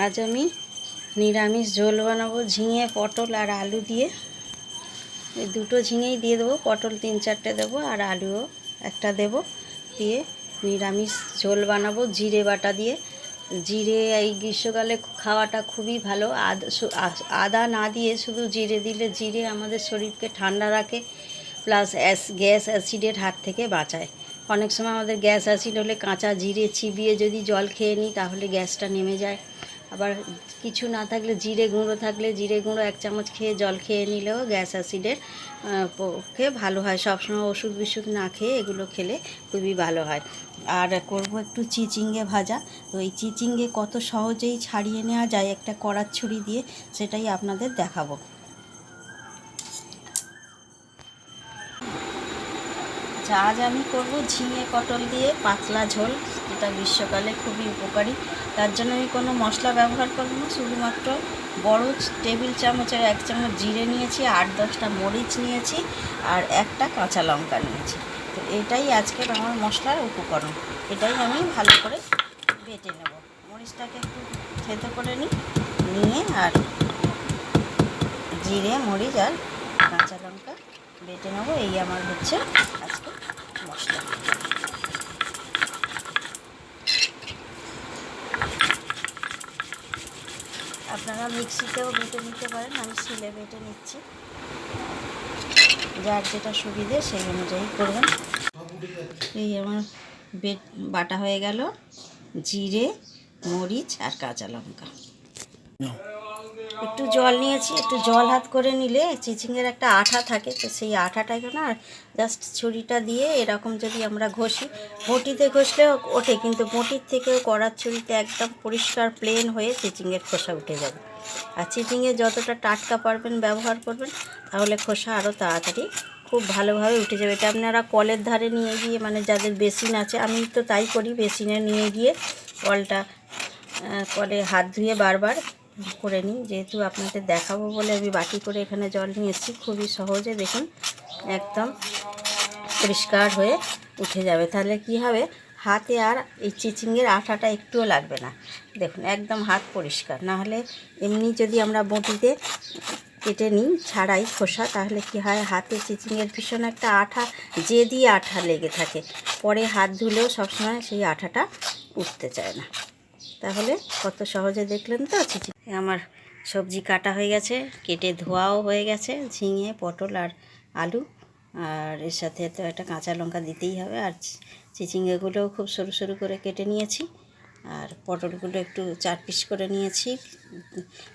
আজ আমি নিরামিষ ঝোল বানাবো ঝিঙে পটল আর আলু দিয়ে। এই দুটো ঝিঙেই দিয়ে দেবো, পটল 3-4টে দেবো আর আলুও একটা দেবো, দিয়ে নিরামিষ ঝোল বানাবো জিরে বাটা দিয়ে। জিরে এই গ্রীষ্মকালে খাওয়াটা খুবই ভালো। আদা না দিয়ে শুধু জিরে দিলে, জিরে আমাদের শরীরকে ঠান্ডা রাখে, প্লাস গ্যাস অ্যাসিডের হাত থেকে বাঁচায়। অনেক সময় আমাদের গ্যাস অ্যাসিড হলে কাঁচা জিরে চিবিয়ে যদি জল খেয়ে নিই তাহলে গ্যাসটা নেমে যায়। আবার কিছু না থাকলে জিরে গুঁড়ো থাকলে জিরে গুঁড়ো 1 চামচ খেয়ে জল খেয়ে নিলেও গ্যাস অ্যাসিডের পক্ষে ভালো হয়। সবসময় ওষুধ বিষুধ না খেয়ে এগুলো খেলে খুবই ভালো হয়। আর করব একটু চিচিঙ্গে ভাজা। তো এই চিচিঙ্গে কত সহজেই ছাড়িয়ে নেওয়া যায় একটা কড়ার ছুরি দিয়ে, সেটাই আপনাদের দেখাবো। আজ আমি করব ঝিঙে পটল দিয়ে পাতলা ঝোল, যেটা গ্রীষ্মকালে খুবই উপকারী। তার জন্য আমি কোনো মশলা ব্যবহার করব না, শুধুমাত্র বড় টেবিল চামচের 1 চামচ জিরে নিয়েছি, 8-10টা মরিচ নিয়েছি আর একটা কাঁচা লঙ্কা নিয়েছি। তো এটাই আজকের আমার মশলার উপকরণ। এটাই আমি ভালো করে বেটে নেব। মরিচটাকে একটু থেতো করে নিয়ে আর জিরে মরিচ আর কাঁচা লঙ্কা বেটে নেবো। এই আমার হচ্ছে আজকে মশলা। আপনারা মিক্সিতেও বেটে নিতে পারেন, আমি শিলে বেটে নিচ্ছি। যার যেটা সুবিধে সেই অনুযায়ী করবেন। এই আমার বাটা হয়ে গেল জিরে মরিচ আর কাঁচা লঙ্কা। একটু জল নিয়েছি, একটু জল হাত করে নিলে চিচিংয়ের একটা আঠা থাকে, তো সেই আঠাটাকে না জাস্ট ছুরিটা দিয়ে এরকম যদি আমরা ঘষি, বটিতে ঘষলেও ওঠে, কিন্তু বটির থেকেও কড়ার ছুরিতে একদম পরিষ্কার প্লেন হয়ে চিচিংয়ের খোসা উঠে যাবে। আর চিচিংয়ে যতটা টাটকা পারবেন ব্যবহার করবেন, তাহলে খোসা আরও তাড়াতাড়ি খুব ভালোভাবে উঠে যাবে। এটা আপনারা কলের ধারে নিয়ে গিয়ে, মানে যাদের বেসিন আছে, আমি তো তাই করি, বেসিনে নিয়ে গিয়ে কলটা কলে হাত ধুয়ে বারবার করে নিই। যেহেতু আপনাদের দেখাবো বলে আমি বাটি করে এখানে জল নিয়ে এসেছি, খুবই সহজে দেখুন একদম পরিষ্কার হয়ে উঠে যাবে। তাহলে কি হবে, হাতে আর এই চিচিংয়ের আঠাটা একটুও লাগবে না। দেখুন একদম হাত পরিষ্কার। না হলে এমনি যদি আমরা বটিতে কেটে নিই ছাড়াই খোসা, তাহলে কি হয়, হাতে চিচিংয়ের ভীষণ একটা আঠা, জেদি আঠা লেগে থাকে। পরে হাত ধুলেও সবসময় সেই আঠাটা উঠতে চায় না। তাহলে কত সহজে দেখলেন তো। আমার সবজি কাটা হয়ে গেছে, কেটে ধোয়াও হয়ে গেছে, ঝিঙে পটল আর আলু, আর এর সাথে তো একটা কাঁচা লঙ্কা দিতেই হবে। আর চিচিঙ্গেগুলোও খুব সরু সরু করে কেটে নিয়েছি, আর পটলগুলো একটু 4 পিস করে নিয়েছি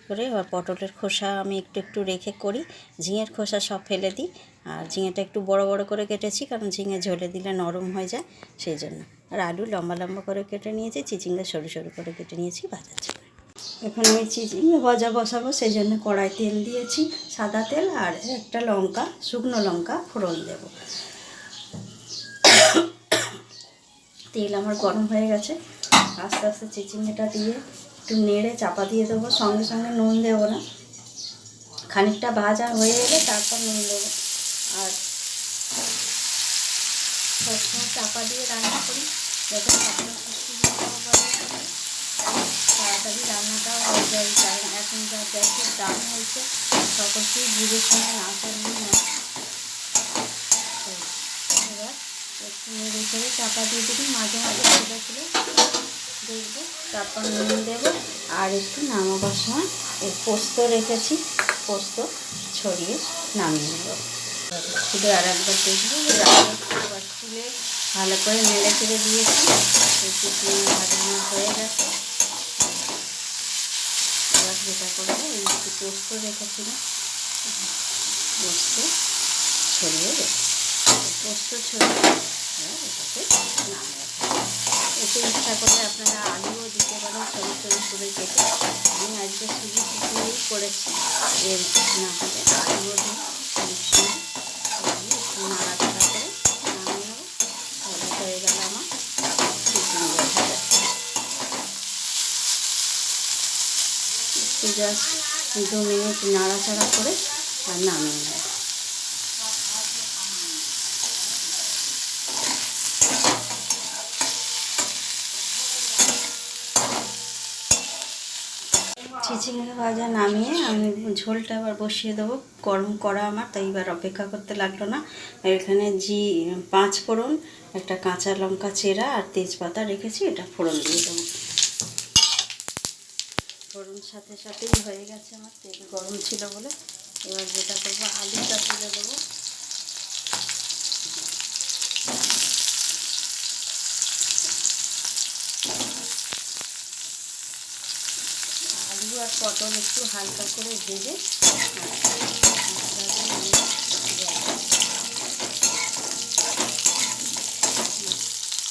করে। আর পটলের খোসা আমি একটু একটু রেখে করি, ঝিঙের খোসা সব ফেলে দিই। আর ঝিঙেটা একটু বড় বড় করে কেটেছি, কারণ ঝিঙে ঝোলে দিলে নরম হয়ে যায় সেই জন্য। আর আলু লম্বা লম্বা করে কেটে নিয়েছি, চিচিঙ্গা সরু সরু করে কেটে নিয়েছি ভাজার জন্য। এখন আমি চিচিঙ্গা ভাজা বসাবো, সেই জন্য কড়াই তেল দিয়েছি, সাদা তেল, আর একটা লঙ্কা, শুকনো লঙ্কা ফোড়ন দেব। তেল আমার গরম হয়ে গেছে, আস্তে আস্তে চিচিঙ্গাটা দিয়ে একটু নেড়ে চাপা দিয়ে দেবো। সঙ্গে সঙ্গে নুন দেবো না, খানিকটা ভাজা হয়ে এলে তারপর নুন দেবো। আর সবসময় চাপা দিয়ে রান্না করি যাতে তাড়াতাড়ি রান্নাটাও হয়ে যায়। কারণ এখন যা গ্যাসের দাম হয়েছে, সকলকেই বুঝে শুনে না করলেই না। এবার একটু নেড়ে চেড়ে চাপা দিয়ে দিবি, মাঝে মাঝে খুলে খুলে দেখবো, তারপর নুন দেবো। আর একটু নামাবার সময় এই পোস্ত রেখেছি, পোস্ত ছড়িয়ে নামিয়ে নেব। শুধু আর একবার দেখবো, আবার তুলে ভালো করে নেড়ে চেড়ে দিয়েছি। চিচিঙ্গা ভাজা আমার হয়ে গেছে। এবার যেটা করবো, এই একটু পোস্ত রেখেছিলাম, পোস্ত ছড়িয়ে দেবো। পোস্ত ছড়িয়ে এটাকে নামিয়ে এতে ইচ্ছা করলে আপনারা আলুও দিতে পারেন সরু সরু করে কেটে। আমি আজকে শুধু চিচিঙ্গাই করেছি, এর না হলে আলুও দিই অনেক সময়। একটু নাড়াচাড়া করে নামিয়ে নেবো। তাহলে হয়ে গেল আমার চিচিঙ্গা ভাজা। একটু জাস্ট 2 মিনিট নাড়াচাড়া করে আর নামিয়ে নেব। চিচিঙ্গা ভাজা নামিয়ে আমি ঝোলটা আবার বসিয়ে দেবো। গরম করা আমার, তাই এবার অপেক্ষা করতে লাগলো না। এখানে 5 ফোড়ন, একটা কাঁচা লঙ্কা চেরা আর তেজপাতা রেখেছি, এটা ফোড়ন দিয়ে দেবো। ফোড়ন সাথে সাথেই হয়ে গেছে আমার, তেল গরম ছিল বলে। এবার যেটা করবো, আলুটা তুলে দেবো। আলু আর পটল একটু হালকা করে ভেজে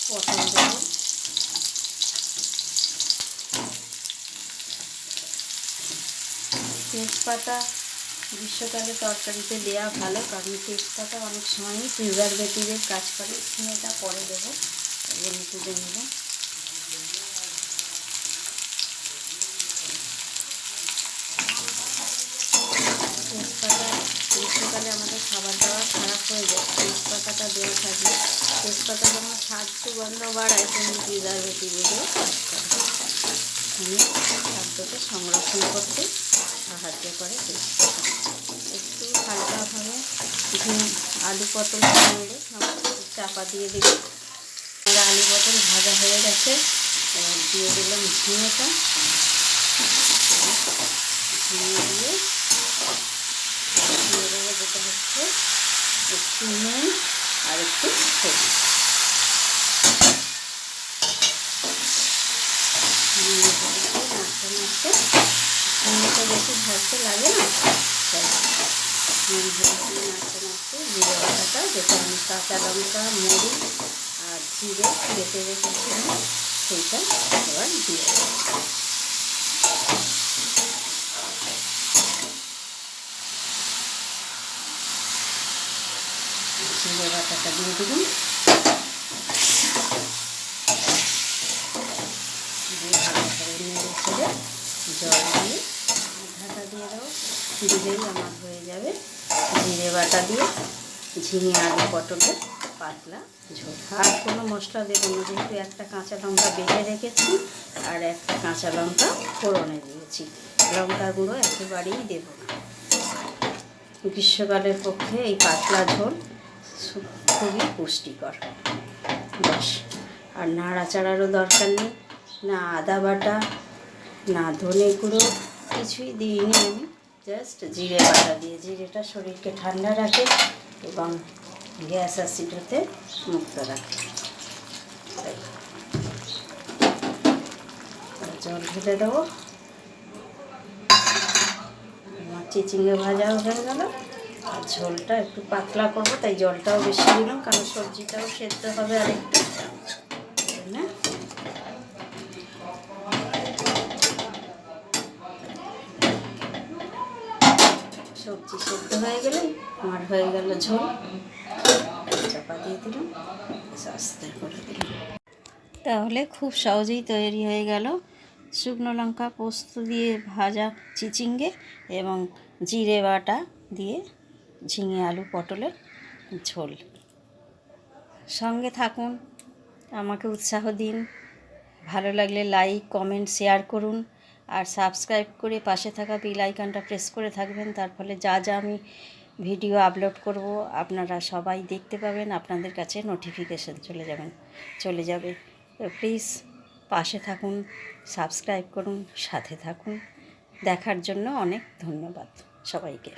পটল দেবো। তেজপাতা গ্রীষ্মকালে তরকারিতে দেওয়া ভালো, কারণ তেজপাতা অনেক সময়ই প্রিজারভেটিভের কাজ করে। এটা পরে দেবো, এগুলো তুলে নেব। তেজপাতা গ্রীষ্মকালে আমাদের খাবার দাবার খারাপ হয়ে যায়, তেজপাতাটা দেওয়া থাকলে। তেজপাতা যেমন স্বাদ সুগন্ধ বাড়ায়, তেমনি প্রিজারভেটিভেরও কাজ করে। খাদ্যকে সংরক্ষণ করতে সাহায্য করে তেজপাতা। একটু হালকাভাবে আলু পটল নেড়ে চাপা দিয়ে দিলাম। আলু পটল ভাজা হয়ে গেছে, দিয়ে দিলাম ঝিঙেটা। ঝিঙে দিয়ে দেবো যেটা হচ্ছে একটু নুন আর একটু হলুদ। নাড়তে ঝিঙেটা বেশি ভাজতে লাগে না, তাই নাড়তে নাড়তে জিরে বাটাটা, যেটা আমি কাঁচা লঙ্কা, মরিচ আর জিরে বেটে রেখেছিলাম, সেইটা এবার দিয়ে দেবো। জিরে বাটাটা দিয়ে দিলাম, ভালো করে নেড়ে ছেড়ে জল দিয়ে ঢাকা দিয়ে দেবো। দিলেই আমার হয়ে যাবে জিরে বাটা দিয়ে ঝিঙে আলু পটলের পাতলা ঝোল। আর কোনো মশলা দেবো না, যেহেতু একটা কাঁচা লঙ্কা বেটে রেখেছি আর একটা কাঁচা লঙ্কা ফোড়নে দিয়েছি। লঙ্কার গুঁড়ো একেবারেই দেবো না। গ্রীষ্মকালের পক্ষে এই পাতলা ঝোল খুবই পুষ্টিকর। ব্যাস, আর নাড়াচাড়ারও দরকার নেই, না আদা বাটা, না ধনে গুঁড়ো, কিছুই দিইনি আমি। জাস্ট জিরে বাটা দিয়ে, জিরেটা শরীরকে ঠান্ডা রাখে এবং গ্যাস অ্যাসিড হতে মুক্ত রাখে। তাই জল ঢেলে দেবো। আমার চিচিঙ্গে ভাজাও হয়ে গেল, আর ঝোলটা একটু পাতলা করবো, তাই জলটাও বেশি দিলাম, কারণ সবজিটাও সেদ্ধ হবে আর একটু না। সবজি সেদ্ধ হয়ে গেলে আমার হয়ে গেল ঝোল। চাপা দিয়ে দিলাম, আস্তে করে দিলাম। তাহলে খুব সহজেই তৈরি হয়ে গেল শুকনো লঙ্কা পোস্ত দিয়ে ভাজা চিচিঙ্গে এবং জিরে বাটা দিয়ে ঝিঙে আলু পটলের ঝোল। সঙ্গে থাকুন, আমাকে উৎসাহ দিন। ভালো লাগলে লাইক, কমেন্ট, শেয়ার করুন, আর সাবস্ক্রাইব করে পাশে থাকা বেল আইকনটা প্রেস করে থাকবেন। তার ফলে যা যা আমি ভিডিও আপলোড করব আপনারা সবাই দেখতে পাবেন, আপনাদের কাছে নোটিফিকেশান চলে যাবে। তো প্লিজ পাশে থাকুন, সাবস্ক্রাইব করুন, সাথে থাকুন। দেখার জন্য অনেক ধন্যবাদ সবাইকে।